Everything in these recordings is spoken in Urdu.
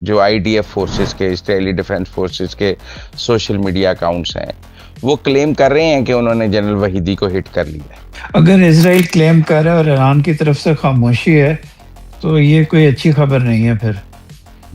جو آئی ڈی ایف فورسز کے، اسرائیلی ڈیفنس فورسز کے سوشل میڈیا اکاؤنٹس ہیں، وہ کلیم کر رہے ہیں کہ انہوں نے جنرل وحیدی کو ہٹ کر لیا ہے۔ اگر اسرائیل کلیم کر رہا ہے اور ایران کی طرف سے خاموشی ہے تو یہ کوئی اچھی خبر نہیں ہے پھر،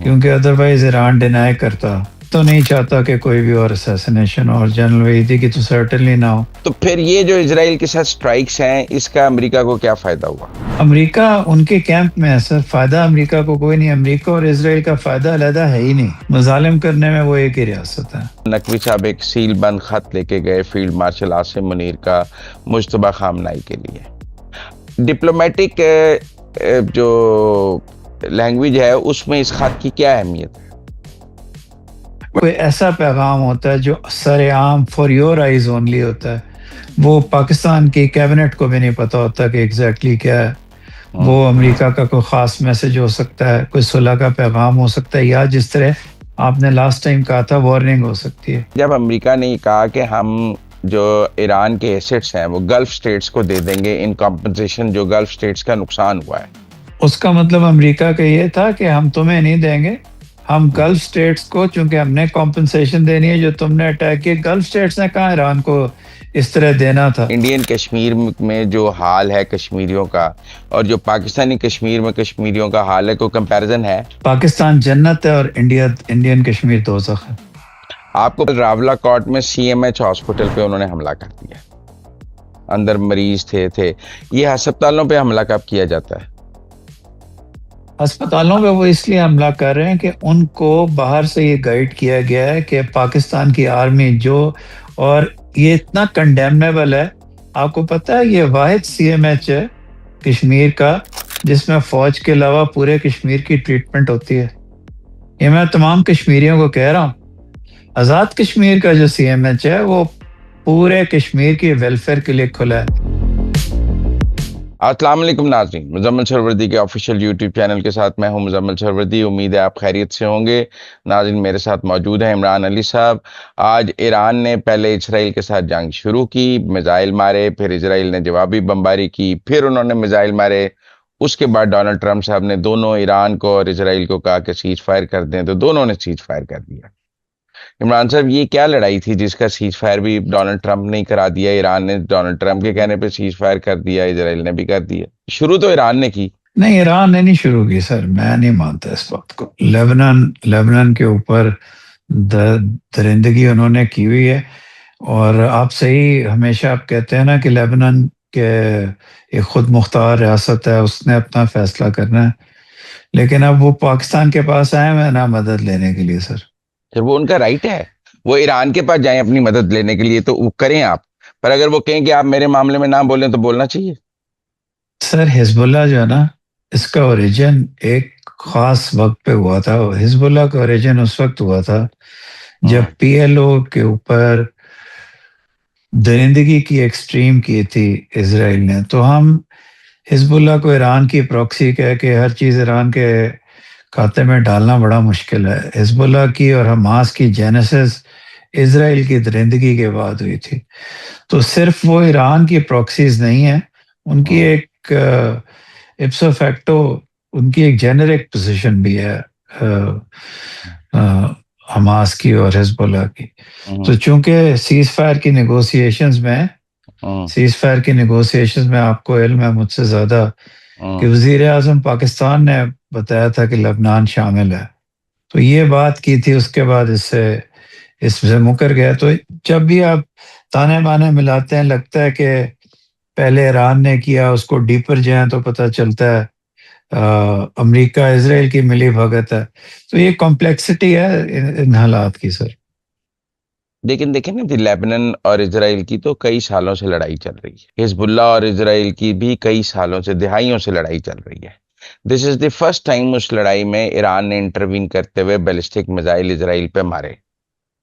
کیونکہ ادروائز ایران ڈینائی کرتا تو نہیں چاہتا کہ کوئی بھی اور اسیسنیشن اور جنرل وحیدی کی تو سرٹنلی نہ ہو۔ تو پھر یہ جو اسرائیل کے ساتھ سٹرائکس ہیں، اس کا امریکہ کو کیا فائدہ ہوا؟ امریکہ ان کے کیمپ میں ہے سر، فائدہ امریکہ کو کوئی نہیں، امریکہ اور اسرائیل کا فائدہ علیحدہ ہے ہی نہیں، مظالم کرنے میں وہ ایک ہی ریاست ہے۔ نقوی صاحب ایک سیل بند خط لے کے گئے فیلڈ مارشل عاصم منیر کا مجتبیٰ خامنہئی کے لیے۔ ڈپلومیٹک جو لینگویج ہے اس میں اس خط کی کیا اہمیت ہے؟ کوئی ایسا پیغام ہوتا ہے جو سر عام فار یور آئیز اونلی ہوتا ہے، وہ پاکستان کی کیبنٹ کو بھی نہیں پتا ہوتا کہ ایگزیکٹلی کیا ہے۔ وہ امریکہ کا کوئی خاص میسج ہو سکتا ہے، کوئی صلح کا پیغام ہو سکتا ہے، یا جس طرح آپ نے لاسٹ ٹائم کہا تھا وارننگ ہو سکتی ہے۔ جب امریکہ نے یہ کہا کہ ہم جو ایران کے ایسٹس ہیں وہ گلف سٹیٹس کو دے دیں گے ان کمپنسیشن جو گلف سٹیٹس کا نقصان ہوا ہے، اس کا مطلب امریکہ کا یہ تھا کہ ہم تمہیں نہیں دیں گے، ہم گلف سٹیٹس کو، چونکہ ہم نے کمپنسیشن دینی ہے جو تم نے اٹیک کیا۔ گلف سٹیٹس نے کہا ایران کو اس طرح دینا تھا۔ انڈین کشمیر میں جو حال ہے کشمیریوں کا اور جو پاکستانی کشمیر میں کشمیریوں کا حال ہے، کوئی کمپیریزن ہے؟ پاکستان جنت ہے اور انڈین کشمیر دوزخ ہے۔ آپ کو راولہ کوٹ میں سی ایم ایچ ہاسپٹل پہ انہوں نے حملہ کر دیا، اندر مریض تھے۔ یہ ہسپتالوں پہ حملہ کب کیا جاتا ہے؟ ہسپتالوں پہ وہ اس لیے حملہ کر رہے ہیں کہ ان کو باہر سے یہ گائیڈ کیا گیا ہے کہ پاکستان کی آرمی جو، اور یہ اتنا کنڈیمنیبل ہے، آپ کو پتہ ہے یہ واحد سی ایم ایچ ہے کشمیر کا جس میں فوج کے علاوہ پورے کشمیر کی ٹریٹمنٹ ہوتی ہے۔ یہ میں تمام کشمیریوں کو کہہ رہا ہوں، آزاد کشمیر کا جو سی ایم ایچ ہے وہ پورے کشمیر کی ویلفیئر کے لیے کھلا ہے۔ السلام علیکم ناظرین، مزمل سروردی کے آفیشیل یوٹیوب چینل کے ساتھ میں ہوں مزمل سروردی۔ امید ہے آپ خیریت سے ہوں گے۔ ناظرین، میرے ساتھ موجود ہیں عمران علی صاحب۔ آج ایران نے پہلے اسرائیل کے ساتھ جنگ شروع کی، میزائل مارے، پھر اسرائیل نے جوابی بمباری کی، پھر انہوں نے میزائل مارے۔ اس کے بعد ڈونلڈ ٹرمپ صاحب نے دونوں ایران کو اور اسرائیل کو کہا کہ سیز فائر کر دیں، تو دونوں نے سیز فائر کر دیا۔ عمران صاحب، یہ کیا لڑائی تھی جس کا سیز فائر بھی ڈونلڈ ٹرمپ نے کرا دیا؟ ایران نے ڈونلڈ ٹرمپ کے کہنے پہ سیز فائر کر دیا، اسرائیل نے بھی کر دیا۔ شروع تو ایران نے کی۔ نہیں، ایران نے نہیں شروع کی سر، میں نہیں مانتا اس بات کو۔ لیبنان کے اوپر درندگی انہوں نے کی ہوئی ہے، اور آپ صحیح ہمیشہ آپ کہتے ہیں نا کہ لیبنان کے ایک خود مختار ریاست ہے، اس نے اپنا فیصلہ کرنا ہے، لیکن اب وہ پاکستان کے پاس آئے ہیں نا مدد لینے کے لیے سر۔ پھر وہ ان کا رائٹ ہے، وہ ایران کے پاس جائیں اپنی مدد لینے کے لیے تو وہ کریں آپ، پر اگر وہ کہیں کہ آپ میرے معاملے میں نہ بولیں تو بولنا چاہیے۔ سر حزب اللہ جو ہے نا، اس کا اوریجن ایک خاص وقت پہ ہوا تھا۔ حزب اللہ کا اوریجن اس وقت ہوا تھا جب پی ایل او کے اوپر درندگی کی ایکسٹریم کی تھی اسرائیل نے، تو ہم حزب اللہ کو ایران کی پروکسی کہہ کے ہر چیز ایران کے کھاتے میں ڈالنا بڑا مشکل ہے۔ حزب اللہ کی اور حماس کی جینیسس اسرائیل کی درندگی کے بعد ہوئی تھی، تو صرف وہ ایران کی پروکسیز نہیں ہیں، ان کی ایک اپسو فیکٹو ان کی ایک جینرک پوزیشن بھی ہے حماس کی اور حزب اللہ کی۔ تو چونکہ سیز فائر کی نیگوسیشنز میں آپ کو علم ہے مجھ سے زیادہ کہ وزیر اعظم پاکستان نے بتایا تھا کہ لبنان شامل ہے، تو یہ بات کی تھی، اس کے بعد اس سے مکر گیا۔ تو جب بھی آپ تانے بانے ملاتے ہیں، لگتا ہے کہ پہلے ایران نے کیا، اس کو ڈیپر جائیں تو پتہ چلتا ہے امریکہ اسرائیل کی ملی بھگت ہے۔ تو یہ کمپلیکسٹی ہے ان حالات کی سر۔ لیکن دیکھیں نا، لیبنان اور اسرائیل کی تو کئی سالوں سے لڑائی چل رہی ہے، حزب اللہ اور اسرائیل کی بھی کئی سالوں سے، دہائیوں سے لڑائی چل رہی ہے۔ دس از دی فرسٹ ٹائم اس لڑائی میں ایران نے انٹروین کرتے ہوئے بیلسٹک میزائل اسرائیل پہ مارے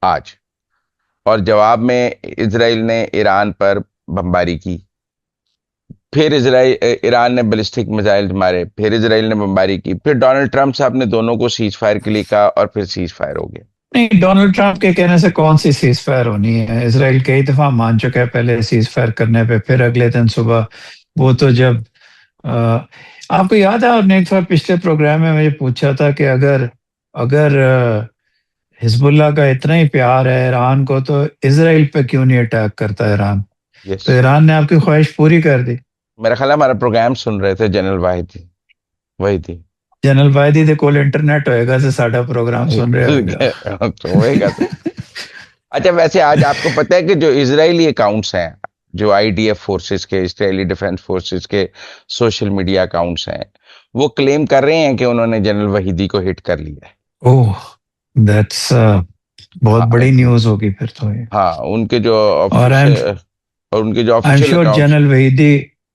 آج، اور جواب میں اسرائیل نے ایران پر بمباری کی، پھر ایران نے بیلسٹک میزائل مارے، پھر اسرائیل نے بمباری کی، پھر ڈونلڈ ٹرمپ صاحب نے دونوں کو سیز فائر کے لیے کہا اور پھر سیز فائر ہو گیا۔ نہیں، ڈونلڈ ٹرمپ کے کہنے سے کون سی سیز فائر ہونی ہے؟ اسرائیل کئی دفعہ مان چکا ہے پہلے سیز فائر کرنے پہ، پھر اگلے دن صبح وہ تو جب آپ کو یاد ہے، آپ نے ایک دفعہ پچھلے پروگرام میں مجھے پوچھا تھا کہ اگر اگر حزب اللہ کا اتنا ہی پیار ہے ایران کو تو اسرائیل پہ کیوں نہیں اٹیک کرتا ایران؟ یس، تو ایران نے آپ کی خواہش پوری کر دی. میرا خیال ہے ہمارا پروگرام سن رہے تھے جنرل واحد جی، وہی تھی. جنرل واحدی دے کول انٹرنیٹ ہوئے گا تو ساڈا پروگرام سن رہے ہوئے گا. تو ہوئے گا تو. اچھا ویسے آج آپ کو پتہ ہے کہ جو اسرائیلی اکاؤنٹس ہیں، جو آئی ڈی ایف فورسز کے، اسرائیلی ڈیفنس فورسز کے سوشل میڈیا اکاؤنٹس ہیں، وہ کلیم کر رہے ہیں کہ انہوں نے جنرل وحیدی کو ہٹ کر لیا ہے. اوہ دیٹس بہت بڑی نیوز ہوگی پھر تو یہ. ہاں، ان کے جو اور I M official sure accounts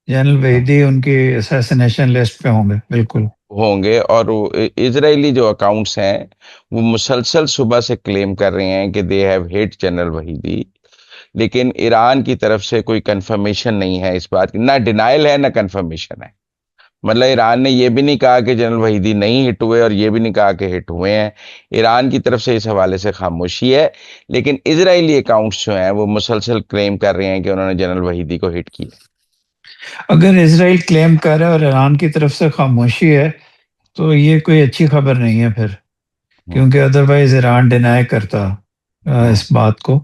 general Vahidi ان کی اسیسنیشن لسٹ پہ ہوں گے بالکل. ہوں گے، اور اسرائیلی جو اکاؤنٹس ہیں وہ مسلسل صبح سے کلیم کر رہے ہیں کہ they have hit general Wahidi, لیکن ایران کی طرف سے کوئی کنفرمیشن نہیں ہے اس بات کی، نہ ڈینائل ہے نہ کنفرمیشن ہے. مطلب ایران نے یہ بھی نہیں کہا کہ جنرل وحیدی نہیں ہٹ ہوئے، اور یہ بھی نہیں کہا کہ ہٹ ہوئے ہیں. ایران کی طرف سے اس حوالے سے خاموشی ہے، لیکن اسرائیلی اکاؤنٹس جو ہیں وہ مسلسل کلیم کر رہے ہیں کہ انہوں نے جنرل وحیدی کو ہٹ کیا. اگر اسرائیل کلیم کر رہا ہے اور ایران کی طرف سے خاموشی ہے تو یہ کوئی اچھی خبر نہیں ہے پھر، کیونکہ ادروائز ایران ڈینائی کرتا اس بات کو.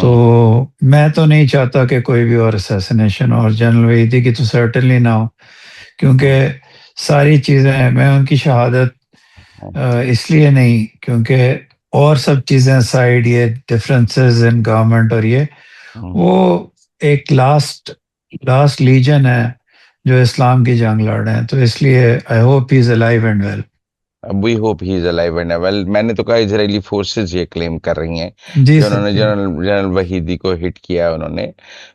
تو میں تو نہیں چاہتا کہ کوئی بھی اور اسیسنیشن اور جنرل وحیدی کی تو سرٹنلی نہ ہو، کیونکہ ساری چیزیں میں ان کی شہادت اس لیے نہیں، کیونکہ اور سب چیزیں سائڈ، یہ ڈفرینسز ان گورنمنٹ اور یہ وہ ایک لاسٹ لیجن ہے جو اسلام کی جنگ لڑ رہے ہیں. تو اس لیے I hope he is alive and well. We hope he is alive and well. میں نے تو کہا اسرائیلی فورسز یہ کلیم کر رہی ہیں جی کہ سر. انہوں نے جنرل وحیدی کو ہٹ کیا انہوں نے،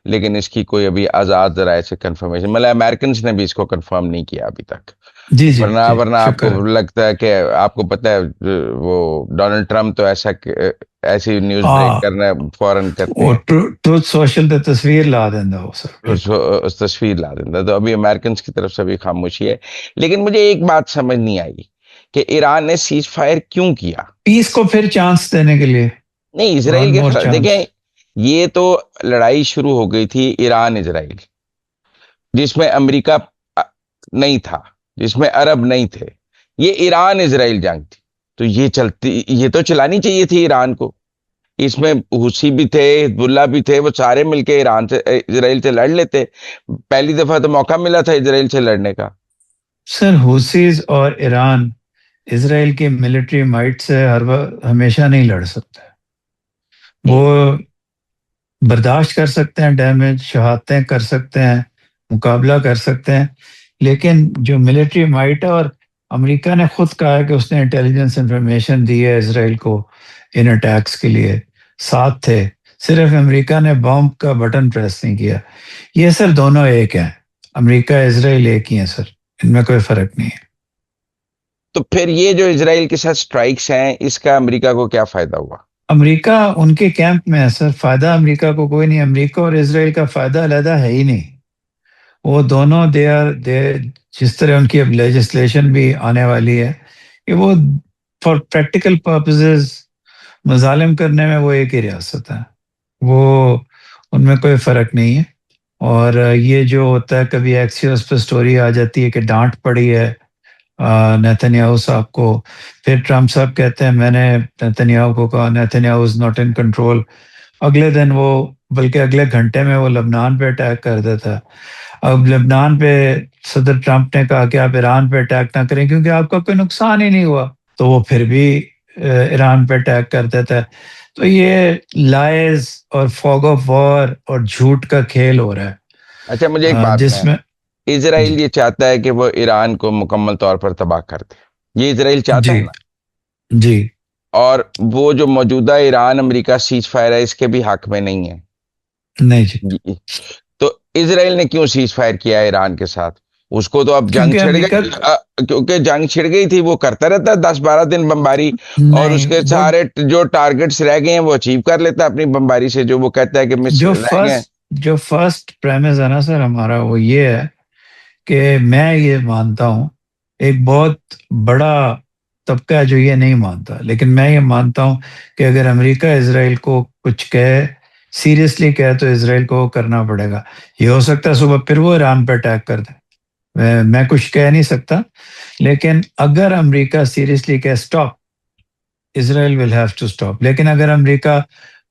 لیکن اس کی کوئی ابھی آزاد ذرائع سے کنفرمیشن، مطلب امریکنز نے بھی اس کو کنفرم نہیں کیا ابھی تک. جی جی ورنہ آپ کو شکر ہے. لگتا ہے کہ آپ کو پتہ ہے وہ ڈونلڈ ٹرمپ تو ایسی نیوز بریک کرنا فوراً کرتے وہ ہیں، ٹروتھ سوشل پہ تصویر لا دینا وہ سر بالکل. اس تصویر لا دیتا. تو ابھی امریکنز کی طرف سے بھی خاموشی ہے. لیکن مجھے ایک بات سمجھ نہیں آئی کہ ایران نے سیز فائر کیوں کیا؟ پیس کو پھر چانس دینے کے لیے. نہیں، اسرائیل کے خلاف دیکھیں، یہ تو لڑائی شروع ہو گئی تھی ایران اسرائیل، جس میں امریکہ نہیں تھا، جس میں عرب نہیں تھے. یہ ایران اسرائیل جنگ تھی، تو یہ تو چلانی چاہیے تھی ایران کو. اس میں حوثی بھی تھے، حزب اللہ بھی تھے، وہ سارے مل کے ایران سے اسرائیل سے لڑ لیتے. پہلی دفعہ تو موقع ملا تھا اسرائیل سے لڑنے کا. سر حوثیز اور ایران اسرائیل کی ملٹری مائٹ سے ہمیشہ نہیں لڑ سکتے. وہ برداشت کر سکتے ہیں ڈیمیج، شہادتیں کر سکتے ہیں، مقابلہ کر سکتے ہیں، لیکن جو ملٹری مائٹ ہے، اور امریکہ نے خود کہا ہے کہ اس نے انٹیلیجنس انفارمیشن دی ہے اسرائیل کو ان اٹیکس کے لیے، ساتھ تھے، صرف امریکہ نے بمب کا بٹن پریس نہیں کیا. یہ سر دونوں ایک ہیں، امریکہ اسرائیل ایک ہی ہیں سر، ان میں کوئی فرق نہیں ہے. تو پھر یہ جو اسرائیل کے ساتھ سٹرائکس ہیں، اس کا امریکہ کو کیا فائدہ ہوا؟ امریکہ ان کے کیمپ میں ہے سر، فائدہ امریکہ کو کوئی نہیں. امریکہ اور اسرائیل کا فائدہ علیحدہ ہے ہی نہیں. وہ دونوں جس طرح ان کی اب لیجسلیشن بھی آنے والی ہے کہ وہ فار پریکٹیکل پرپزز مظالم کرنے میں وہ ایک ہی ریاست ہے، وہ ان میں کوئی فرق نہیں ہے. اور یہ جو ہوتا ہے کبھی ایکسیوس پہ سٹوری آ جاتی ہے کہ ڈانٹ پڑی ہے نیتنیاہو صاحب کو، پھر ٹرمپ صاحب کہتے ہیں میں نے نیتنیاہو کو کہا نیتنیاہو از ناٹ ان کنٹرول. اگلے دن وہ، بلکہ اگلے گھنٹے میں وہ لبنان پہ اٹیک کر دیتا. اب لبنان پہ صدر ٹرمپ نے کہا کہ آپ ایران پہ اٹیک نہ کریں کیونکہ آپ کا کوئی نقصان ہی نہیں ہوا، تو وہ پھر بھی ایران پہ اٹیک کر دیتا ہے. تو یہ لائز اور فوگ آف وار اور جھوٹ کا کھیل ہو رہا ہے. اچھا مجھے ایک بات جس میں اسرائیل یہ چاہتا ہے کہ وہ ایران کو مکمل طور پر تباہ کر دے، یہ اسرائیل چاہتا ہے نا. جی اور وہ جو موجودہ ایران امریکہ سیز فائر ہے، اس کے بھی حق میں نہیں ہے. نہیں جی، تو اسرائیل نے کیوں سیز فائر کیا ایران کے ساتھ؟ اس کو تو اب جنگ چھڑ گئی، کیونکہ جنگ چھڑ گئی تھی. وہ کرتا رہتا ہے 10-12 دن بمباری، اور اس کے سارے جو ٹارگٹس رہ گئے ہیں وہ اچیو کر لیتا ہے اپنی بمباری سے، جو وہ کہتا ہے کہ مس رہ گئے. جو فرسٹ پریمز ہے نا سر ہمارا، وہ یہ ہے کہ میں یہ مانتا ہوں، ایک بہت بڑا طبقہ ہے جو یہ نہیں مانتا، لیکن میں یہ مانتا ہوں کہ اگر امریکہ اسرائیل کو کچھ کہے، سیریسلی کہے، تو اسرائیل کو کرنا پڑے گا. یہ ہو سکتا ہے صبح پھر وہ ایران پہ اٹیک کر دے، میں کچھ کہہ نہیں سکتا، لیکن اگر امریکہ سیریسلی کہے stop, Israel will have to stop. لیکن اگر امریکہ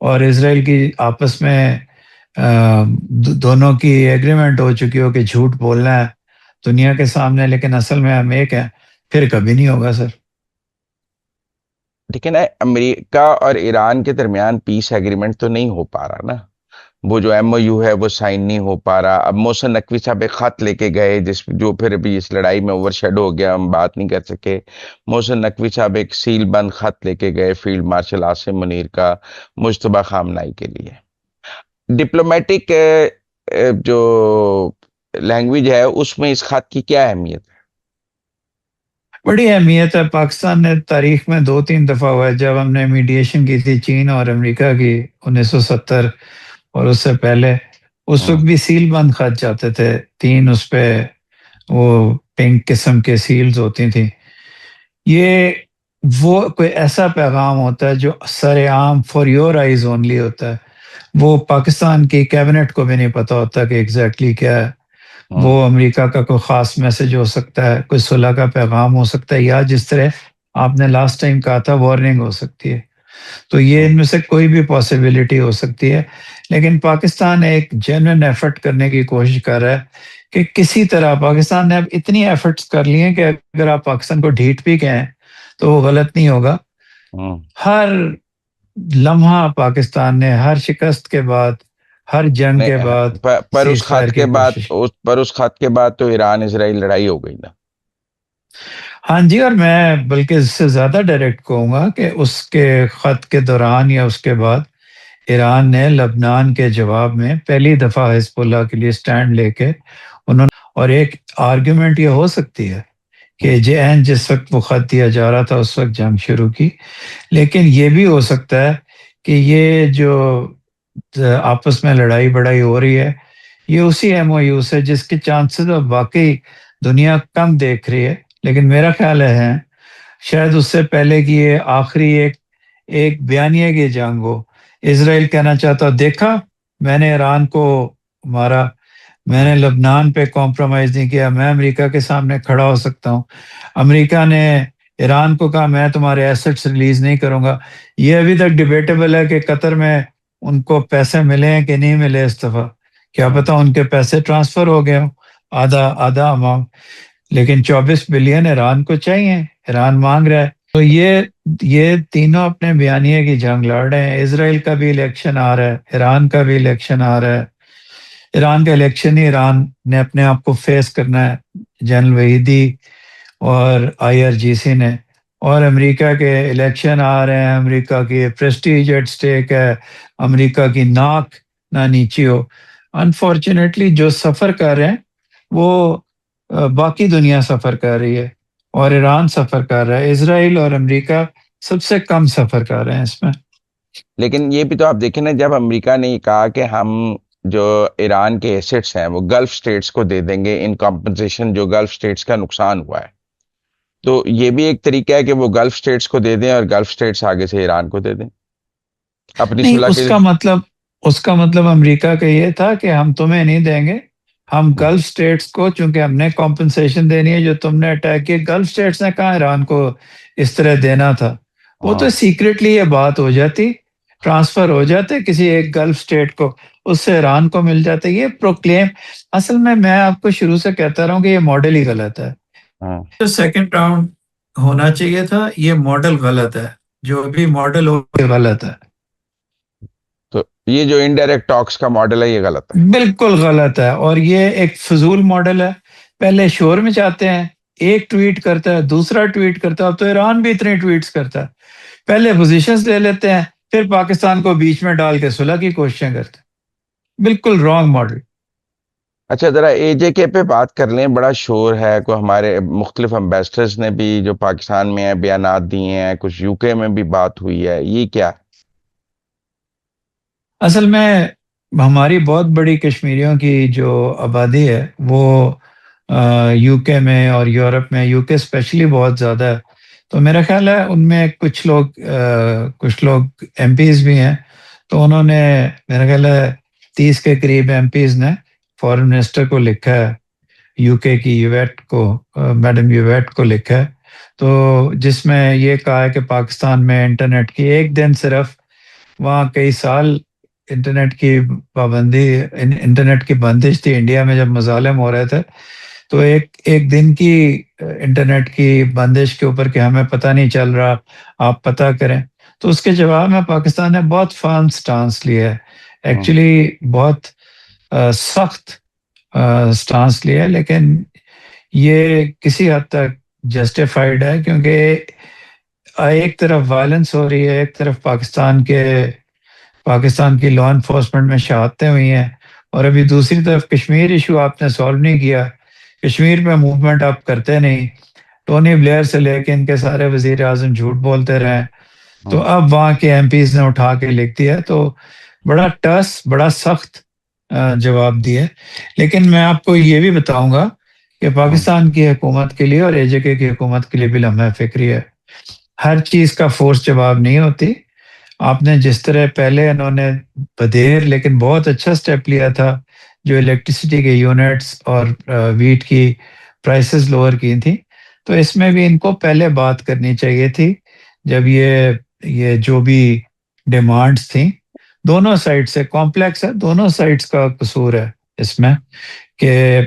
اور اسرائیل کی آپس میں دونوں کی ایگریمنٹ ہو چکی ہو کہ جھوٹ بولنا ہے دنیا کے سامنے لیکن اصل میں ہم ایک ہیں، پھر کبھی نہیں ہوگا سر. لیکن امریکہ اور ایران کے درمیان پیس ایگریمنٹ تو نہیں ہو پا رہا نا. وہ جو ایم او یو ہے وہ سائن نہیں ہو پا رہا. اب محسن نقوی صاحب ایک خط لے کے گئے جو پھر ابھی اس لڑائی میں اوور شیڈو ہو گیا، ہم بات نہیں کر سکے. محسن نقوی صاحب ایک سیل بند خط لے کے گئے فیلڈ مارشل عاصم منیر کا مجتبیٰ خامنہئی کے لیے. ڈپلومیٹک جو لینگویج ہے اس میں اس خط کی کیا اہمیت ہے؟ بڑی اہمیت ہے. پاکستان نے تاریخ میں 2-3 دفعہ ہوا ہے جب ہم نے میڈیشن کی تھی چین اور امریکہ کی 1970 اور اس سے پہلے. اس وقت بھی سیل بند خط جاتے تھے 3، اس پہ وہ پنک قسم کے سیلز ہوتی تھیں. یہ وہ کوئی ایسا پیغام ہوتا ہے جو سر عام فار یور آئیز اونلی ہوتا ہے. وہ پاکستان کی کیبنٹ کو بھی نہیں پتا ہوتا کہ ایگزیکٹلی کیا ہے. وہ امریکہ کا کوئی خاص میسج ہو سکتا ہے، کوئی صلح کا پیغام ہو سکتا ہے، یا جس طرح آپ نے لاسٹ ٹائم کہا تھا وارننگ ہو سکتی ہے. تو یہ ان میں سے کوئی بھی پاسبلٹی ہو سکتی ہے. لیکن پاکستان ایک جینوئن ایفرٹ کرنے کی کوشش کر رہا ہے کہ کسی طرح پاکستان نے اب اتنی ایفرٹس کر لی ہیں کہ اگر آپ پاکستان کو ڈھیٹ بھی کہیں تو وہ غلط نہیں ہوگا. ہر لمحہ پاکستان نے ہر شکست کے بعد، ہر جنگ کے بعد پر اس سیز فائر خط کی کے بعد کوشش. اس خط کے بعد تو ایران اسرائیل لڑائی ہو گئی نا. ہاں جی، اور میں بلکہ اس سے زیادہ ڈائریکٹ کہوں گا کہ اس کے خط کے دوران یا اس کے بعد ایران نے لبنان کے جواب میں پہلی دفعہ حزب اللہ کے لیے سٹینڈ لے کے انہوں نے، اور ایک آرگیومنٹ یہ ہو سکتی ہے کہ جس وقت وہ خط دیا جا رہا تھا اس وقت جنگ شروع کی. لیکن یہ بھی ہو سکتا ہے کہ یہ جو آپس میں لڑائی بڑائی ہو رہی ہے یہ اسی ایم او یو سے جس کے چانسز اب واقعی دنیا کم دیکھ رہی ہے. لیکن میرا خیال ہے شاید اس سے پہلے کی یہ آخری ایک بیانیے کی جنگ ہو. اسرائیل کہنا چاہتا دیکھا میں نے ایران کو مارا، میں نے لبنان پہ کمپرومائز نہیں کیا، میں امریکہ کے سامنے کھڑا ہو سکتا ہوں. امریکہ نے ایران کو کہا میں تمہارے ایسٹس ریلیز نہیں کروں گا. یہ ابھی تک ڈیبیٹیبل ہے کہ قطر میں ان کو پیسے ملے ہیں کہ نہیں ملے اس دفعہ. کیا پتا ان کے پیسے ٹرانسفر ہو گئے ہوں آدھا اماؤنٹ. لیکن 24 بلین ایران کو چاہیے، ایران مانگ رہا ہے. تو یہ تینوں اپنے بیانیے کی جنگ لڑ رہے ہیں. اسرائیل کا بھی الیکشن آ رہا ہے، ایران کا بھی الیکشن آ رہا ہے. ایران کا الیکشن ہی ایران نے اپنے آپ کو فیس کرنا ہے، جنرل وحیدی اور آئی آر جی سی نے. اور امریکہ کے الیکشن آ رہے ہیں، امریکہ کی پریسٹیج ایٹ سٹیک ہے، امریکہ کی ناک نہ نیچی ہو. انفارچونیٹلی جو سفر کر رہے ہیں وہ باقی دنیا سفر کر رہی ہے اور ایران سفر کر رہا ہے. اسرائیل اور امریکہ سب سے کم سفر کر رہے ہیں اس میں. لیکن یہ بھی تو آپ دیکھیں نا، جب امریکہ نے یہ کہا کہ ہم جو ایران کے ایسٹس ہیں وہ گلف سٹیٹس کو دے دیں گے ان کمپنسیشن جو گلف سٹیٹس کا نقصان ہوا ہے، تو یہ بھی ایک طریقہ ہے کہ وہ گلف سٹیٹس کو دے دیں اور گلف سٹیٹس آگے سے ایران کو دے دیں اپنی نہیں، صلح کے لیے. اس کا مطلب امریکہ کا یہ تھا کہ ہم تمہیں نہیں دیں گے، ہم گلف سٹیٹس کو، چونکہ ہم نے کمپنسیشن دینی ہے جو تم نے اٹیک کیا. گلف سٹیٹس نے کہا ایران کو اس طرح دینا تھا. وہ تو سیکریٹلی یہ بات ہو جاتی، ٹرانسفر ہو جاتے کسی ایک گلف سٹیٹ کو، اس سے ایران کو مل جاتے. یہ پروکلیم اصل میں آپ کو شروع سے کہتا رہا ہوں کہ یہ ماڈل ہی غلط ہے. جو سیکنڈ راؤنڈ ہونا چاہیے تھا یہ ماڈل غلط ہے، جو بھی ماڈل ہو غلط ہے. تو یہ جو انڈائریکٹ ٹاکس کا ماڈل ہے یہ غلط ہے، بالکل غلط ہے. اور یہ ایک فضول ماڈل ہے. پہلے شور میں چاہتے ہیں، ایک ٹویٹ کرتا ہے، دوسرا ٹویٹ کرتا ہے. اب تو ایران بھی اتنے ٹویٹس کرتا ہے. پہلے پوزیشنز لے لیتے ہیں، پھر پاکستان کو بیچ میں ڈال کے صلح کی کوششیں کرتے ہیں. بالکل رانگ ماڈل. اچھا ذرا اے جے کے پہ بات کر لیں. بڑا شور ہے، کوئی ہمارے مختلف امبیسڈرز نے بھی جو پاکستان میں ہیں بیانات دیے ہیں، کچھ یو کے میں بھی بات ہوئی ہے، یہ کیا؟ اصل میں ہماری بہت بڑی کشمیریوں کی جو آبادی ہے وہ یو کے میں اور یورپ میں، یو کے اسپیشلی بہت زیادہ ہے. تو میرا خیال ہے ان میں کچھ لوگ ایم پیز بھی ہیں. تو انہوں نے میرا خیال ہے 30 کے قریب ایم پیز نے فارن منسٹر کو لکھا ہے، یو کے کی یویٹ کو، میڈم یویٹ کو لکھا ہے. تو جس میں یہ کہا ہے کہ پاکستان میں انٹرنیٹ کی ایک دن صرف، وہاں کئی سال انٹرنیٹ کی پابندی، انٹرنیٹ کی بندش تھی انڈیا میں جب مظالم ہو رہے تھے، تو ایک ایک دن کی انٹرنیٹ کی بندش کے اوپر کہ ہمیں پتہ نہیں چل رہا، آپ پتہ کریں. تو اس کے جواب میں پاکستان نے بہت فرم سٹانس لیا ہے، ہوں، ایکچولی بہت سخت سٹانس لیا ہے، لیکن یہ کسی حد تک جسٹیفائڈ ہے، کیونکہ ایک طرف وائلنس ہو رہی ہے، ایک طرف پاکستان کی لا انفورسمنٹ میں شہادتیں ہوئی ہیں، اور ابھی دوسری طرف کشمیر ایشو آپ نے سالو نہیں کیا. کشمیر میں موومنٹ آپ کرتے نہیں، ٹونی بلیئر سے لے کے ان کے سارے وزیر اعظم جھوٹ بولتے رہے، تو ہوں، اب وہاں کے ایم پیز نے اٹھا کے لکھ دیا، تو بڑا ٹس، بڑا سخت جواب دیا. لیکن میں آپ کو یہ بھی بتاؤں گا کہ ہوں، پاکستان کی حکومت کے لیے اور اے جے کے کی حکومت کے لیے بھی لمحہ فکری ہے. ہر چیز کا فورس جواب نہیں ہوتی. آپ نے جس طرح پہلے انہوں نے بدیر لیکن بہت اچھا سٹیپ لیا تھا، جو الیکٹریسٹی کے یونٹس اور ویٹ کی پرائسز لوور کی تھی، تو اس میں بھی ان کو پہلے بات کرنی چاہیے تھی، جب یہ جو بھی ڈیمانڈز تھیں دونوں سائڈ سے کمپلیکس ہے، دونوں سائڈز کا قصور ہے اس میں، کہ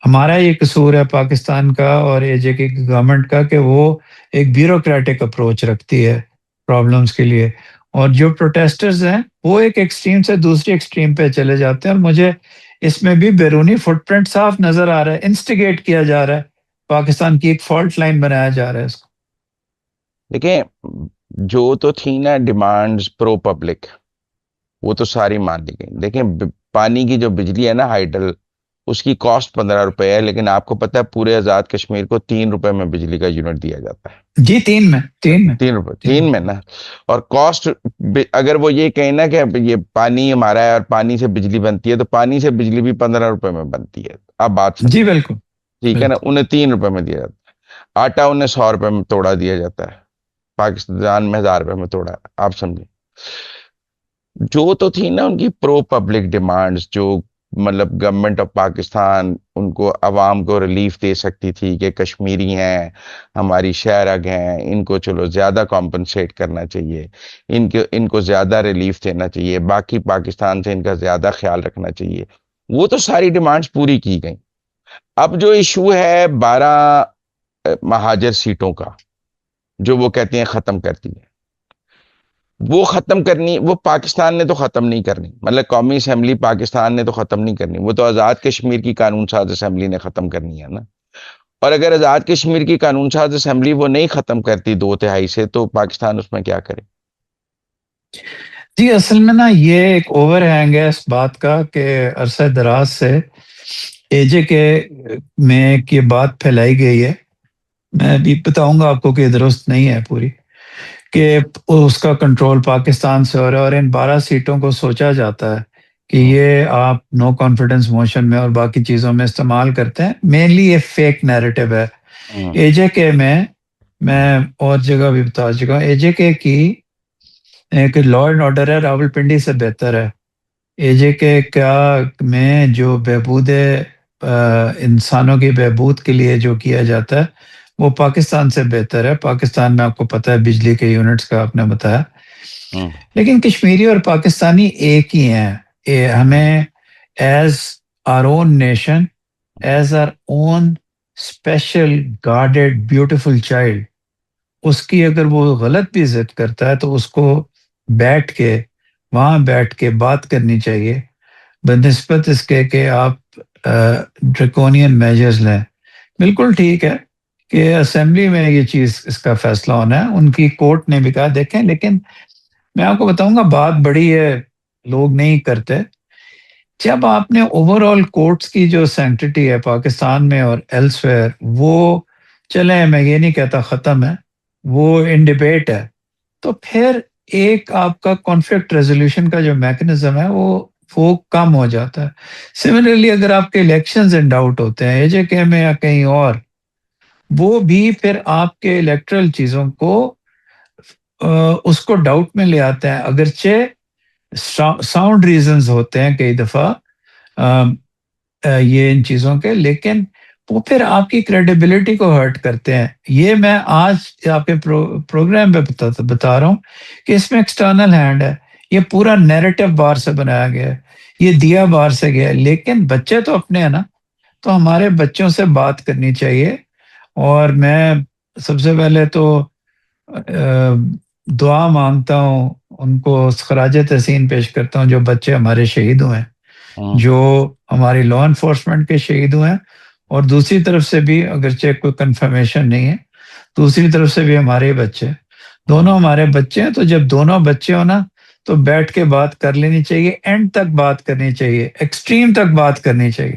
ہمارا یہ قصور ہے پاکستان کا اور اے جے کے گورنمنٹ کا کہ وہ ایک بیوروکریٹک اپروچ رکھتی ہے پرابلمس کے لیے، اور جو پروٹیسٹرز ہیں وہ ایک ایکسٹریم سے دوسری ایکسٹریم پہ چلے جاتے ہیں. اور مجھے اس میں بھی بیرونی فٹ پرنٹ صاف نظر آ رہا ہے، انسٹیگیٹ کیا جا رہا ہے، پاکستان کی ایک فالٹ لائن بنایا جا رہا ہے اس کو. دیکھیں، جو تو تھی نا ڈیمانڈز پرو پبلک، وہ تو ساری مان لی گئی. دیکھیں، پانی کی جو بجلی ہے نا ہائیڈل، اس کی کاسٹ 15 روپے ہے، لیکن آپ کو پتا ہے پورے آزاد کشمیر کو 3 روپے میں بجلی کا یونٹ دیا جاتا ہے. جی، تین میں 3 روپے، تین تین میں میں نا. اور کاسٹ، اگر وہ یہ کہیں نا کہ یہ پانی ہمارا ہے اور پانی سے بجلی بنتی ہے، تو پانی سے بجلی بھی 15 روپے میں بنتی ہے. آپ بات جی سمجھیں. بالکل ٹھیک ہے نا، بالکل. انہیں 3 روپے میں دیا جاتا ہے. آٹا انہیں 100 روپے میں توڑا دیا جاتا ہے، پاکستان میں 1000 روپے میں توڑا ہے. آپ سمجھیں. جو تو تھی نا ان کی پرو پبلک ڈیمانڈز، جو مطلب گورنمنٹ آف پاکستان ان کو عوام کو ریلیف دے سکتی تھی کہ کشمیری ہیں، ہماری شہرگ ہیں، ان کو چلو زیادہ کمپنسیٹ کرنا چاہیے، ان کو زیادہ ریلیف دینا چاہیے، باقی پاکستان سے ان کا زیادہ خیال رکھنا چاہیے. وہ تو ساری ڈیمانڈز پوری کی گئیں. اب جو ایشو ہے 12 مہاجر سیٹوں کا، جو وہ کہتے ہیں ختم کرتی ہے، وہ ختم کرنی، وہ پاکستان نے تو ختم نہیں کرنی، مطلب قومی اسمبلی پاکستان نے تو ختم نہیں کرنی، وہ تو آزاد کشمیر کی قانون ساز اسمبلی نے ختم کرنی ہے نا. اور اگر آزاد کشمیر کی قانون ساز اسمبلی وہ نہیں ختم کرتی 2/3 سے، تو پاکستان اس میں کیا کرے؟ جی، اصل میں نا یہ ایک اوور ہینگ ہے اس بات کا کہ عرصہ دراز سے اے جے کے میں یہ بات پھیلائی گئی ہے. میں بھی بتاؤں گا آپ کو کہ یہ درست نہیں ہے پوری، کہ اس کا کنٹرول پاکستان سے ہو رہا ہے، اور ان 12 سیٹوں کو سوچا جاتا ہے کہ ہوں، یہ آپ نو کانفیڈنس موشن میں اور باقی چیزوں میں استعمال کرتے ہیں. مینلی یہ فیک نیریٹو ہے. ہوں، اے جے کے ہوں، میں اور جگہ بھی بتا چکا ہوں، اے جے کے کی ایک لا اینڈ آرڈر ہے راولپنڈی سے بہتر ہے. اے جے کے کیا میں جو بہبود انسانوں کی بہبود کے لیے جو کیا جاتا ہے وہ پاکستان سے بہتر ہے. پاکستان میں آپ کو پتہ ہے بجلی کے یونٹس کا آپ نے بتایا، ہوں، لیکن کشمیری اور پاکستانی ایک ہی ہیں. ہوں، ہمیں as our own nation, as our own special guarded beautiful child, اس کی اگر وہ غلط بھی ضد کرتا ہے تو اس کو وہاں بیٹھ کے بات کرنی چاہیے، بنسبت اس کے کہ آپ ڈریکونین میجرز لیں. بالکل ٹھیک ہے کہ اسمبلی میں یہ چیز اس کا فیصلہ ہونا ہے، ان کی کورٹ نے بھی کہا دیکھیں، لیکن میں آپ کو بتاؤں گا بات بڑی ہے، لوگ نہیں کرتے. جب آپ نے اوور آل کورٹس کی جو سینکٹیٹی ہے پاکستان میں اور ایلس ویئر، وہ چلیں میں یہ نہیں کہتا ختم ہے، وہ ان ڈبیٹ ہے، تو پھر ایک آپ کا کانفلکٹ ریزولوشن کا جو میکنزم ہے وہ کم ہو جاتا ہے. سملرلی اگر آپ کے الیکشنز ان ڈاؤٹ ہوتے ہیں اے جے کے میں یا کہیں اور، وہ بھی پھر آپ کے الیکٹرل چیزوں کو اس کو ڈاؤٹ میں لے آتے ہیں، اگرچہ ساؤنڈ ریزنز ہوتے ہیں کئی دفعہ یہ ان چیزوں کے، لیکن وہ پھر آپ کی کریڈیبلٹی کو ہرٹ کرتے ہیں. یہ میں آج آپ کے پروگرام پہ بتا رہا ہوں کہ اس میں ایکسٹرنل ہینڈ ہے. یہ پورا نیریٹو باہر سے بنایا گیا ہے, یہ دیا باہر سے گیا ہے, لیکن بچے تو اپنے ہیں نا, تو ہمارے بچوں سے بات کرنی چاہیے. اور میں سب سے پہلے تو دعا مانگتا ہوں, ان کو خراج تحسین پیش کرتا ہوں جو بچے ہمارے شہید ہوئے ہیں, ہوں، جو ہماری لا انفورسمنٹ کے شہید ہوئے ہیں. اور دوسری طرف سے بھی, اگرچہ کوئی کنفرمیشن نہیں ہے, دوسری طرف سے بھی ہمارے بچے, ہوں، دونوں ہمارے بچے ہیں. تو جب دونوں بچے ہو نا, تو بیٹھ کے بات کر لینی چاہیے, اینڈ تک بات کرنی چاہیے, ایکسٹریم تک بات کرنی چاہیے.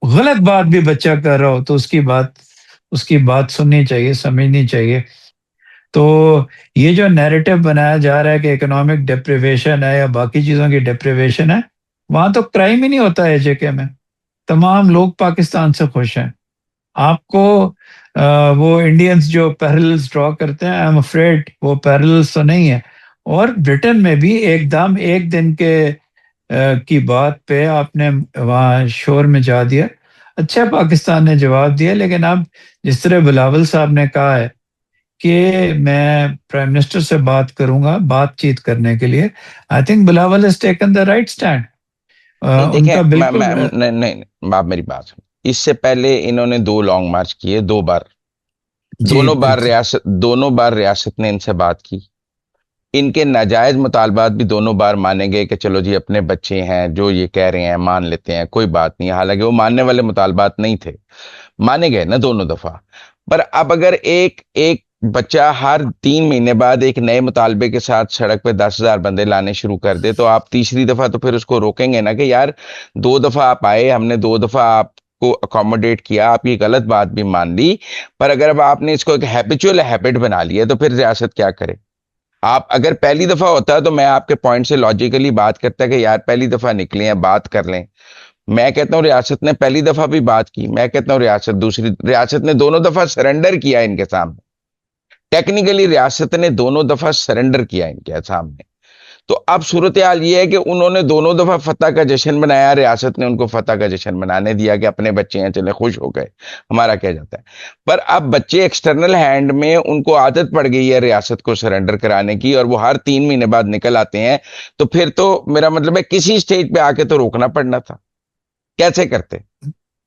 غلط بات بھی بچہ کر رہا ہو تو اس کی بات سننی چاہیے, سمجھنی چاہیے. تو یہ جو نیریٹو بنایا جا رہا ہے کہ اکنامک ڈپریویشن ہے یا باقی چیزوں کی ڈپریویشن ہے, وہاں تو کرائم ہی نہیں ہوتا ہے JK میں. تمام لوگ پاکستان سے خوش ہیں. آپ کو وہ انڈینز جو پیرلز ڈرا کرتے ہیں, آئی ایم افریڈ وہ پیرلز تو نہیں ہے. اور برٹن میں بھی ایک دم ایک دن کے کی بات پہ آپ نے وہاں شور میں جا دیا. اچھا پاکستان نے جواب دیا, لیکن اب جس طرح بلاول صاحب نے کہا ہے کہ میں پرائم منسٹر سے بات کروں گا بات چیت کرنے کے لیے, I think Bilawal has taken the right stand. نہیں ان دیکھیں، کا بالکل نہیں نہیں، آپ میری بات سنیں. اس سے پہلے انہوں نے 2 لانگ مارچ کیے، 2 بار. جی بالکل. دونوں بار ریاست نے ان سے بات کی. ان کے ناجائز مطالبات بھی دونوں بار مانے گئے کہ چلو جی اپنے بچے ہیں جو یہ کہہ رہے ہیں مان لیتے ہیں، کوئی بات نہیں. حالانکہ وہ ماننے والے مطالبات نہیں تھے، مانے گئے نا دونوں دفعہ. پر اب اگر ایک ایک بچہ ہر 3 مہینے بعد ایک نئے مطالبے کے ساتھ سڑک پہ 10,000 بندے لانے شروع کر دے، تو آپ تیسری دفعہ تو پھر اس کو روکیں گے نا کہ یار 2 دفعہ آپ آئے، ہم نے 2 دفعہ آپ کو اکوموڈیٹ کیا، آپ کی غلط بات بھی مان لی، پر اگر اب آپ نے اس کو ایک ہیبیچول ہیبٹ بنا لیا تو پھر ریاست کیا کرے؟ آپ اگر پہلی دفعہ ہوتا تو میں آپ کے پوائنٹ سے لاجیکلی بات کرتا کہ یار پہلی دفعہ نکلے ہیں بات کر لیں. میں کہتا ہوں ریاست نے پہلی دفعہ بھی بات کی، میں کہتا ہوں ریاست نے دونوں دفعہ سرنڈر کیا ان کے سامنے. ٹیکنیکلی ریاست نے دونوں دفعہ سرنڈر کیا ان کے سامنے. تو اب صورتحال یہ ہے کہ انہوں نے دونوں دفعہ فتح کا جشن منایا، ریاست نے ان کو فتح کا جشن منانے دیا کہ اپنے بچے ہیں چلے خوش ہو گئے، ہمارا کیا جاتا ہے. پر اب بچے ایکسٹرنل ہینڈ میں ان کو عادت پڑ گئی ہے ریاست کو سرنڈر کرانے کی، اور وہ ہر 3 مہینے بعد نکل آتے ہیں. تو پھر تو میرا مطلب ہے کسی سٹیج پہ آ کے تو روکنا پڑنا تھا. کیسے کرتے؟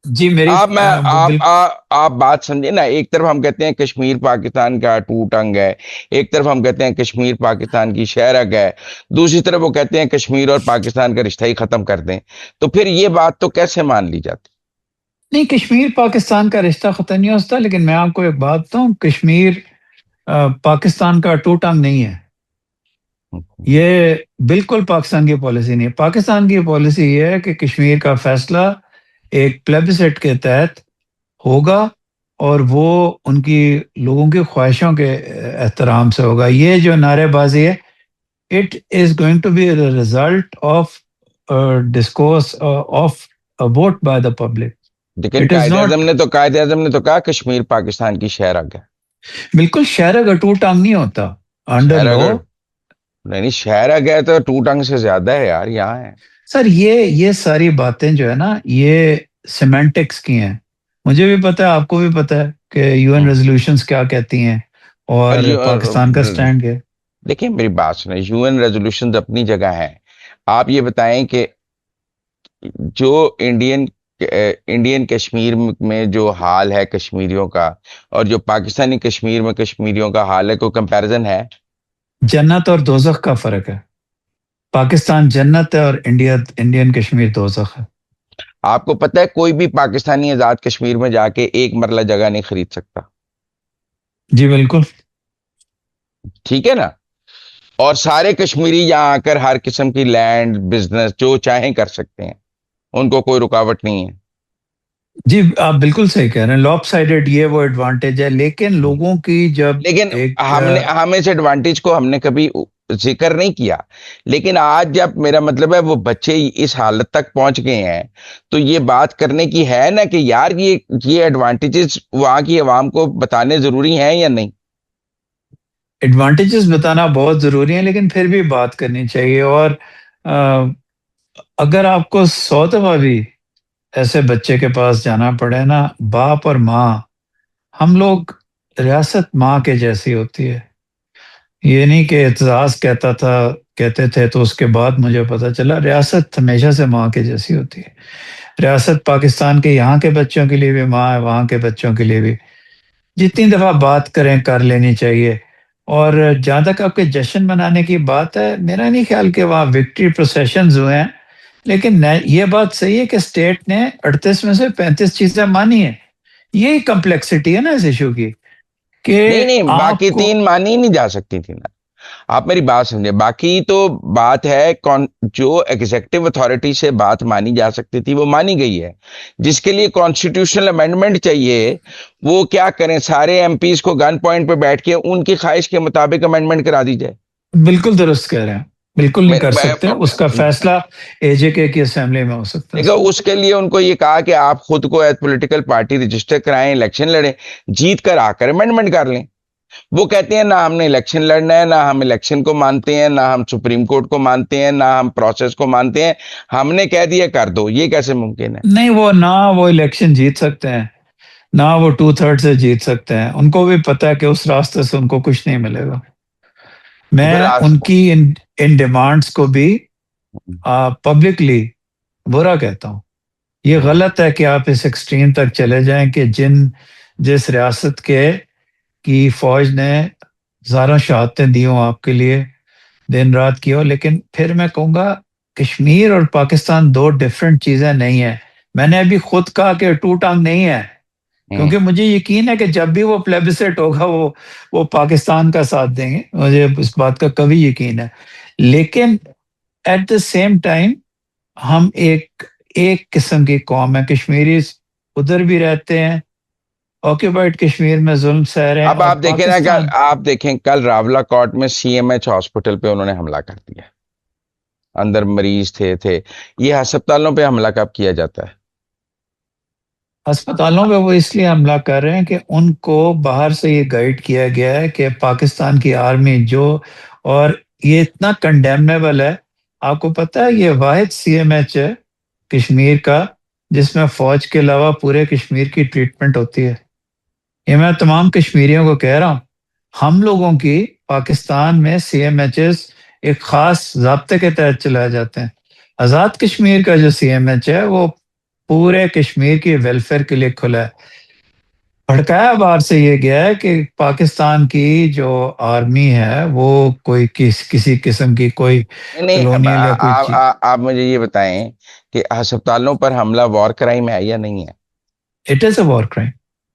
جی میری آپ میں بالکل. آپ بات سمجھے نا. ایک طرف ہم کہتے ہیں کشمیر پاکستان کا ٹوٹ انگ ہے، ایک طرف ہم کہتے ہیں کشمیر پاکستان کی شہرک ہے، دوسری طرف وہ کہتے ہیں کشمیر اور پاکستان کا رشتہ ہی ختم کر دیں. تو پھر یہ بات تو کیسے مان لی جاتی؟ نہیں, کشمیر پاکستان کا رشتہ ختم نہیں ہوتا, لیکن میں آپ کو ایک بات بتاؤں, کشمیر پاکستان کا ٹوٹ انگ نہیں ہے. یہ بالکل پاکستان کی پالیسی نہیں ہے. پاکستان کی پالیسی یہ ہے کہ کشمیر کا فیصلہ ایک پلیبسٹ کے تحت ہوگا, اور وہ ان کی لوگوں کی خواہشوں کے احترام سے ہوگا. یہ جو نعرے بازی ہے, it is going to be result of discourse of vote by the public. لیکن it is not. Quaid Azam نے تو کہا کشمیر پاکستان کی شہرک ہے. بالکل شہر کا ٹوٹ انگ نہیں ہوتا انڈر شہر لو. اگر نہیں شہرک ہے تو ٹوٹ انگ سے زیادہ ہے یار یہاں ہے. سر یہ ساری باتیں جو ہے نا, یہ سیمینٹکس کی ہیں. مجھے بھی پتا ہے, آپ کو بھی پتا ہے کہ UN ریزولوشنز کیا کہتی ہیں پر اور پاکستان کا سٹینڈ کیا ہے. دیکھیں میری بات سنیں, UN ریزولوشنز اپنی جگہ ہیں. آپ یہ بتائیں کہ جو انڈین کشمیر میں جو حال ہے کشمیریوں کا, اور جو پاکستانی کشمیر میں کشمیریوں کا حال ہے, کوئی کمپیریزن ہے؟ جنت اور دوزخ کا فرق ہے. پاکستان جنت ہے اور انڈین کشمیر دوزخ ہے. آپ کو پتہ ہے کوئی بھی پاکستانی آزاد کشمیر میں جا کے ایک مرلہ جگہ نہیں خرید سکتا. جی بالکل. ٹھیک ہے نا. اور سارے کشمیری یہاں آ کر ہر قسم کی لینڈ بزنس جو چاہیں کر سکتے ہیں, ان کو کوئی رکاوٹ نہیں ہے. جی آپ بالکل صحیح کہہ رہے ہیں, لاپ سائڈڈ یہ وہ ایڈوانٹیج ہے, لیکن لوگوں کی جب لیکن ایک ہم اس ایڈوانٹیج کو ہم نے کبھی ذکر نہیں کیا. لیکن آج جب میرا مطلب ہے وہ بچے اس حالت تک پہنچ گئے ہیں, تو یہ بات کرنے کی ہے نا کہ یار یہ ایڈوانٹیجز وہاں کی عوام کو بتانے ضروری ہیں یا نہیں. ایڈوانٹیجز بتانا بہت ضروری ہے, لیکن پھر بھی بات کرنی چاہیے. اور اگر آپ کو 100 دفعہ بھی ایسے بچے کے پاس جانا پڑے نا، باپ اور ماں، ہم لوگ، ریاست ماں کے جیسی ہوتی ہے. یہ نہیں کہ اعتزاز کہتے تھے تو اس کے بعد مجھے پتا چلا، ریاست ہمیشہ سے ماں کے جیسی ہوتی ہے. ریاست پاکستان کے یہاں کے بچوں کے لیے بھی ماں ہے، وہاں کے بچوں کے لیے بھی. جتنی دفعہ بات کریں کر لینی چاہیے. اور جہاں تک آپ کے جشن منانے کی بات ہے، میرا نہیں خیال کہ وہاں وکٹری پروسیشنز ہوئے ہیں، لیکن یہ بات صحیح ہے کہ اسٹیٹ نے 38 میں سے 35 چیزیں مانی ہیں. یہی کمپلیکسٹی ہے نا اس ایشو کی، کہ نہیں نہیں، آپ باقی کو. تین مانی ہی نہیں جا سکتی تھی نا. آپ میری بات سمجھے، باقی تو بات ہے جو ایگزیکٹو اتھارٹی سے بات مانی جا سکتی تھی وہ مانی گئی ہے. جس کے لیے کانسٹیٹیوشنل امینڈمنٹ چاہیے، وہ کیا کریں، سارے ایم پیز کو گن پوائنٹ پہ بیٹھ کے ان کی خواہش کے مطابق امینڈمنٹ کرا دی جائے. بالکل درست کہہ رہے ہیں، بالکل نہیں کر سکتے. اس کا فیصلہ اے جے کے کی اسمبلی میں ہو سکتا ہے. اس کے لیے ان کو یہ کہا کہ آپ خود کو ایز پولیٹیکل پارٹی رجسٹر کرائیں، الیکشن لڑیں، جیت کر آ کر امینڈمنٹ کر لیں. وہ کہتے ہیں نہ ہم نے الیکشن لڑنا ہے، نہ ہم الیکشن کو مانتے ہیں، نہ ہم سپریم کورٹ کو مانتے ہیں، نہ ہم پروسیس کو مانتے ہیں. ہم نے کہہ دیا کر دو. یہ کیسے ممکن ہے؟ نہیں، وہ نہ وہ الیکشن جیت سکتے ہیں، نہ وہ 2/3 سے جیت سکتے ہیں. ان کو بھی پتا ہے کہ اس راستے سے ان کو کچھ نہیں ملے گا. تو پھر میں ان کی ان ڈیمانڈز کو بھی پبلکلی برا کہتا ہوں. یہ غلط ہے کہ آپ اس ایکسٹریم تک چلے جائیں کہ جس ریاست کی فوج نے ہزاروں شہادتیں دی ہوں آپ کے لیے، دن رات کی ہو. لیکن پھر میں کہوں گا کشمیر اور پاکستان دو ڈفرینٹ چیزیں نہیں ہیں. میں نے ابھی خود کہا کہ ٹو ٹانگ نہیں ہے، کیونکہ مجھے یقین ہے کہ جب بھی وہ پلیبسٹ ہوگا وہ پاکستان کا ساتھ دیں گے. مجھے اس بات کا کبھی یقین ہے. لیکن ایٹ دا سیم ٹائم ہم ایک قسم کی قوم ہے. کشمیریز ادھر بھی رہتے ہیں، آکوپائڈ کشمیر میں ظلم سہ رہے ہیں، اب اور آپ دیکھیں نا، پاکستان. آپ دیکھیں کل راولا کوٹ میں سی ایم ایچ ہاسپٹل پہ انہوں نے حملہ کر دیا. اندر مریض تھے. یہ ہسپتالوں پہ حملہ کب کیا جاتا ہے؟ ہسپتالوں پہ وہ اس لیے حملہ کر رہے ہیں کہ ان کو باہر سے یہ گائیڈ کیا گیا ہے کہ پاکستان کی آرمی اور یہ اتنا کنڈیمنیبل ہے. آپ کو پتا ہے یہ واحد سی ایم ایچ ہے کشمیر کا جس میں فوج کے علاوہ پورے کشمیر کی ٹریٹمنٹ ہوتی ہے. یہ میں تمام کشمیریوں کو کہہ رہا ہوں. ہم لوگوں کی پاکستان میں سی ایم ایچ ایس ایک خاص ضابطے کے تحت چلائے جاتے ہیں. آزاد کشمیر کا جو سی ایم ایچ ہے وہ پورے کشمیر کی ویلفیئر کے لیے کھلا ہے. بھڑکایا باہر سے یہ گیا ہے کہ پاکستان کی جو آرمی ہے وہ کوئی کسی قسم کی کوئی نہیں، کلونیل یا کوئی چیز. آپ مجھے یہ بتائیں کہ ہسپتالوں پر حملہ وار کرائم ہے یا نہیں ہے؟ It is a war crime.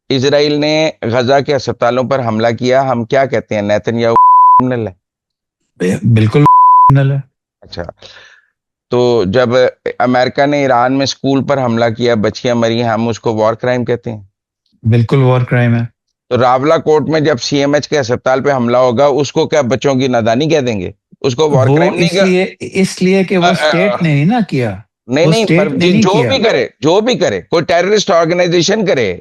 اسرائیل نے غزہ کے ہسپتالوں پر حملہ کیا، ہم کیا کہتے ہیں؟ نیتن یاہو کرمنل ہے. بالکل ہے. اچھا، تو جب امریکہ نے ایران میں اسکول پر حملہ کیا، بچیاں مری، ہم اس کو وار کرائم کہتے ہیں؟ بالکل وار کرائم ہے. تو راولا کوٹ میں جب سی ایم ایچ کے ہسپتال پہ حملہ ہوگا، اس کو کیا بچوں کی نادانی کہہ دیں گے؟ اس کو وار وہ کرائم نہیں اس لیے کہ وہ اسٹیٹ نے نہیں نا کیا. نہیں وہ نہیں، پر اسٹیٹ نے نہیں کیا. جو بھی کرے کوئی ٹیررسٹ آرگنائزیشن کرے،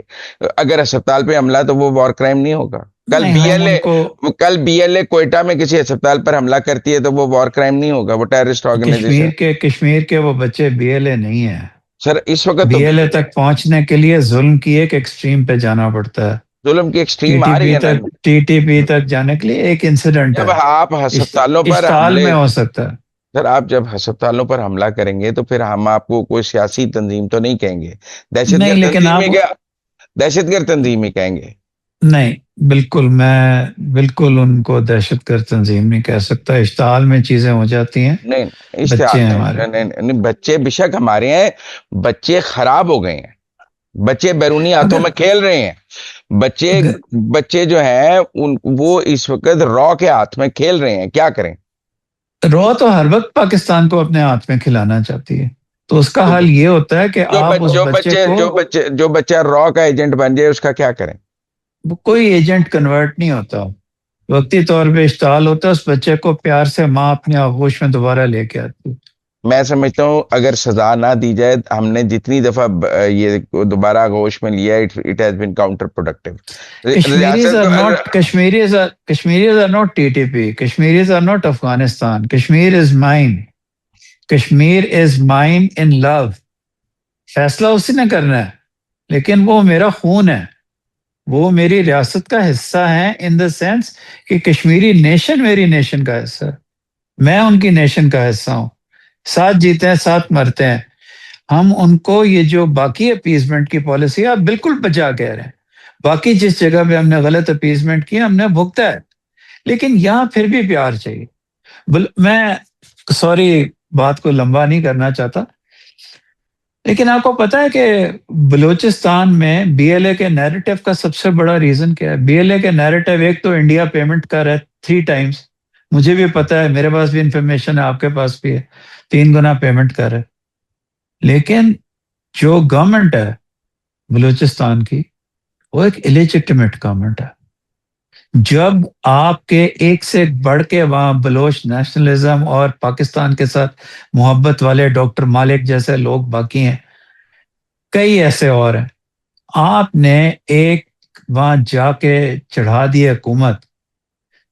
اگر ہسپتال پہ حملہ تو وہ وار کرائم نہیں ہوگا. کل نہیں، بی ہم ایل ان کو کل بی ایل اے کوئٹہ میں کسی ہسپتال پر حملہ کرتی ہے تو وہ وار کرائم نہیں ہوگا، وہ ٹیررسٹ آرگنائزیشن. کشمیر کے وہ بچے بی ایل اے نہیں ہیں. سر اس وقت بی تو ایل اے تک پہنچنے کے لیے ظلم کی ایک ایکسٹریم پہ جانا پڑتا ہے. ظلم کی ایکسٹریم آ رہی ہے نا. ٹی ٹی پی تک جانے کے لیے ایک انسیڈنٹ جب ہے. آپ ہسپتالوں پر اشتعال حملے میں ہو سکتا ہے. سر آپ جب ہسپتالوں پر حملہ کریں گے تو پھر ہم آپ کو کوئی سیاسی تنظیم تو نہیں کہیں گے، دہشت نہیں، گرد لیکن تنظیم آپ ہی کیا، دہشت گرد تنظیم ہی کہیں گے. نہیں، بالکل ان کو دہشت گرد تنظیم نہیں کہہ سکتا. اشتعال میں چیزیں ہو جاتی ہیں. نہیں، بچے اشتہار ہیں ہمارے. نہیں، بچے بے شک ہمارے ہیں، بچے خراب ہو گئے ہیں، بچے بیرونی ہاتھوں اگر میں کھیل رہے ہیں. بچے اگر بچے جو ہیں وہ اس وقت را کے ہاتھ میں کھیل رہے ہیں، کیا کریں؟ رو تو ہر وقت پاکستان کو اپنے ہاتھ میں کھلانا چاہتی ہے، تو اس کا تو حل یہ ہوتا ہے کہ آپ اس بچے کو. جو بچہ را کا ایجنٹ بن جائے اس کا کیا کریں؟ وہ کوئی ایجنٹ کنورٹ نہیں ہوتا، وقتی طور پہ اشتعال ہوتا ہے. اس بچے کو پیار سے ماں اپنے آغوش میں دوبارہ لے کے آتی. میں سمجھتا ہوں اگر سزا نہ دی جائے، ہم نے جتنی دفعہ یہ دوبارہ آغوش میں لیا، it has been counter productive. Kashmiris ریاست are کو not Kashmiris are not TTP. Kashmiris are not Afghanistan. Kashmir is mine. Kashmir is mine in love. فیصلہ اسی نے کرنا ہے، لیکن وہ میرا خون ہے، وہ میری ریاست کا حصہ ہے، ان دا سینس کہ کشمیری نیشن میری نیشن کا حصہ ہے، میں ان کی نیشن کا حصہ ہوں، ساتھ جیتے ہیں ساتھ مرتے ہیں ہم۔ ان کو یہ جو باقی اپیزمنٹ کی پالیسی ہے، آپ بالکل بجا کہہ رہے ہیں، باقی جس جگہ پہ ہم نے غلط اپیزمنٹ کی ہم نے بھگتا ہے، لیکن یہاں پھر بھی پیار چاہیے۔ میں سوری بات کو لمبا نہیں کرنا چاہتا، لیکن آپ کو پتا ہے کہ بلوچستان میں بی ایل اے کے نیریٹو کا سب سے بڑا ریزن کیا ہے؟ بی ایل اے کے نیریٹو ایک تو انڈیا پیمنٹ کر ہے 3 ٹائمز، مجھے بھی پتا ہے، میرے پاس بھی انفارمیشن ہے، آپ کے پاس بھی ہے، 3 گنا پیمنٹ کر ہے، لیکن جو گورنمنٹ ہے بلوچستان کی وہ ایک الیجٹمیٹ گورنمنٹ ہے۔ جب آپ کے ایک سے ایک بڑھ کے وہاں بلوچ نیشنلزم اور پاکستان کے ساتھ محبت والے ڈاکٹر مالک جیسے لوگ باقی ہیں، کئی ایسے اور ہیں، آپ نے ایک وہاں جا کے چڑھا دی حکومت۔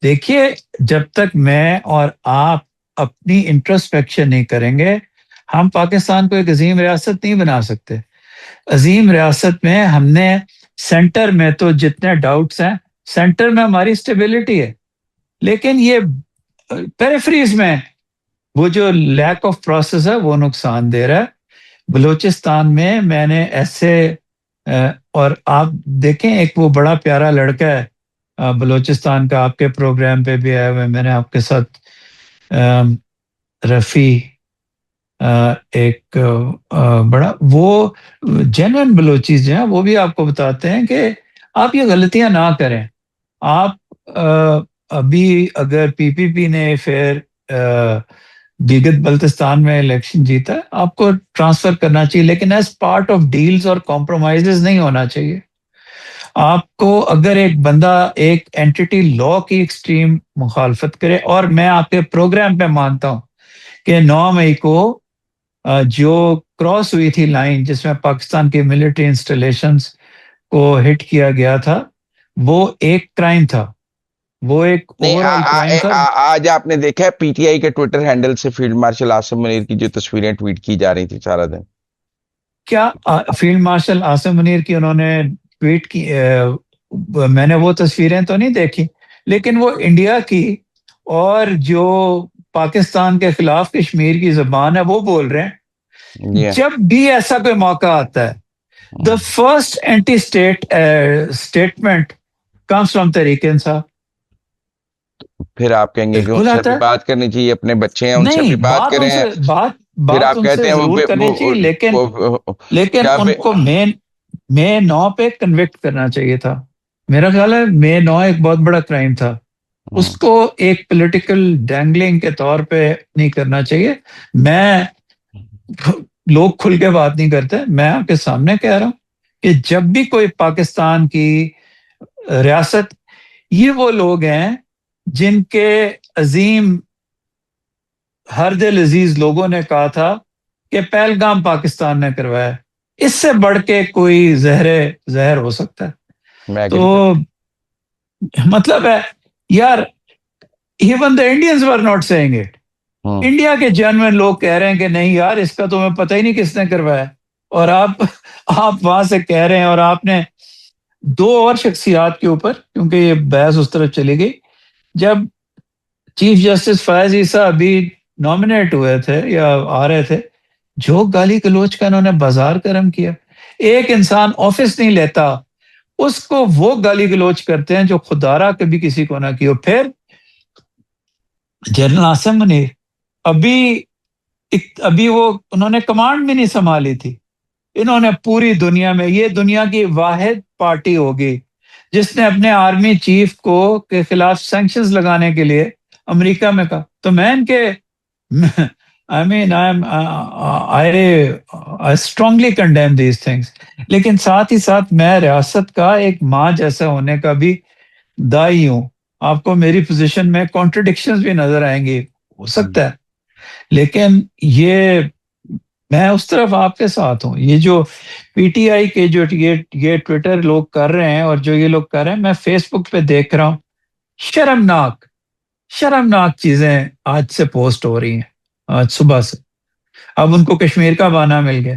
دیکھیے، جب تک میں اور آپ اپنی انٹرسپیکشن نہیں کریں گے ہم پاکستان کو ایک عظیم ریاست نہیں بنا سکتے۔ عظیم ریاست میں ہم نے سینٹر میں تو جتنے ڈاؤٹس ہیں، سینٹر میں ہماری سٹیبلٹی ہے، لیکن یہ پیریفریز میں وہ جو لیک آف پروسیس ہے وہ نقصان دے رہا ہے۔ بلوچستان میں نے ایسے اور آپ دیکھیں، ایک وہ بڑا پیارا لڑکا ہے بلوچستان کا، آپ کے پروگرام پہ بھی آیا ہوا ہے، میں نے آپ کے ساتھ رفیع ایک بڑا وہ جینوئن بلوچیز جو ہیں وہ بھی آپ کو بتاتے ہیں کہ آپ یہ غلطیاں نہ کریں۔ آپ ابھی اگر پی پی پی نے پھر گلگت بلتستان میں الیکشن جیتا ہے، آپ کو ٹرانسفر کرنا چاہیے، لیکن ایز پارٹ آف ڈیلز اور کمپرومائزز نہیں ہونا چاہیے۔ آپ کو اگر ایک بندہ ایک اینٹی لا کی ایکسٹریم مخالفت کرے، اور میں آپ کے پروگرام پہ مانتا ہوں کہ 9 مئی کو جو کراس ہوئی تھی لائن جس میں پاکستان کے ملٹری انسٹالیشنز کو ہٹ کیا گیا تھا، وہ ایک کرائم تھا، وہ ایک نہیں اوور آل کرائم تھا۔ آج آپ نے دیکھا ہے پی ٹی آئی کے ٹویٹر ہینڈل سے فیلڈ مارشل عاصم منیر کی جو تصویریں ٹویٹ کی جا رہی تھی سارا دن؟ کیا فیلڈ مارشل عاصم منیر کی انہوں نے ٹویٹ کی؟ میں نے وہ تصویریں تو نہیں دیکھی، لیکن وہ انڈیا کی اور جو پاکستان کے خلاف کشمیر کی زبان ہے وہ بول رہے ہیں۔ جب بھی ایسا کوئی موقع آتا ہے، the first anti-state statement comes from طریق انصاف۔ پھر آپ کہیں گے کہ ان بالکل سے آتا بھی ہے، بات کرنی چاہیے، اپنے بچے ہیں ان سے بھی نہیں بات بات ان کریں ہیں، سے پھر بات آپ ان کہتے سے ہیں ضرور کرنی چاہیے، لیکن ان کو مے 9 پہ کنوکٹ کرنا چاہیے تھا۔ میرا خیال ہے مے 9 ایک بہت بڑا کرائم تھا، اس کو ایک پولیٹیکل ڈینگلنگ کے طور پہ نہیں کرنا چاہیے۔ میں لوگ کھل کے بات نہیں کرتے، میں آپ کے سامنے کہہ رہا ہوں کہ جب بھی کوئی پاکستان کی ریاست، یہ وہ لوگ ہیں جن کے عظیم ہر دل عزیز لوگوں نے کہا تھا کہ پہلگام پاکستان نے کروایا، اس سے بڑھ کے کوئی زہر ہو سکتا ہے؟ میں تو ایگری کرتا مطلب ہے یار، even the Indians were not seeing it, ہوں۔ انڈیا کے جنوین لوگ کہہ رہے ہیں کہ نہیں یار، اس کا تمہیں پتہ ہی نہیں کس نے کروایا، اور آپ وہاں سے کہہ رہے ہیں، اور آپ نے 2 اور شخصیات کے اوپر، کیونکہ یہ بحث اس طرف چلی گئی، جب چیف جسٹس فائز عیسیٰ ابھی نامنیٹ ہوئے تھے یا آ رہے تھے، جو گالی گلوچ کا انہوں نے بازار گرم کیا۔ ایک انسان آفس نہیں لیتا، اس کو وہ گالی گلوچ کرتے ہیں جو خدارہ کبھی کسی کو نہ کی ہو۔ پھر جنرل عاصم منیر ابھی وہ انہوں نے کمانڈ بھی نہیں سنبھالی تھی، انہوں نے پوری دنیا میں، یہ دنیا کی واحد پارٹی ہوگی جس نے اپنے آرمی چیف کو کے خلاف سینکشنز لگانے کے لیے امریکہ میں کہا۔ تو میں ان کے I strongly condemn these things، لیکن ساتھ ہی ساتھ میں ریاست کا ایک ماں جیسا ہونے کا بھی دائی ہوں۔ آپ کو میری پوزیشن میں کانٹرڈکشنز بھی نظر آئیں گی، ہو سکتا ہے، لیکن یہ میں اس طرف آپ کے ساتھ ہوں۔ یہ جو پی ٹی آئی کے جو یہ ٹویٹر لوگ کر رہے ہیں اور جو یہ لوگ کر رہے ہیں، میں فیس بک پہ دیکھ رہا ہوں، شرمناک چیزیں آج سے پوسٹ ہو رہی ہیں، آج صبح سے۔ اب ان کو کشمیر کا بہانہ مل گیا۔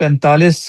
45